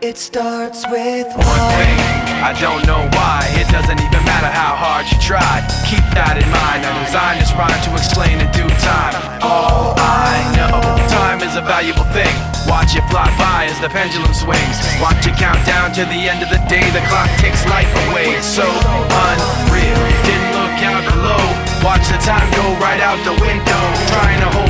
It starts with one thing, I don't know why. It doesn't even matter how hard you try. Keep that in mind. I designed this rhyme to explain in due time. All I know, time is a valuable thing. Watch it fly by as the pendulum swings. Watch it count down to the end of the day. The clock takes life away. It's so unreal. Didn't look out below. Watch the time go right out the window. Trying to hold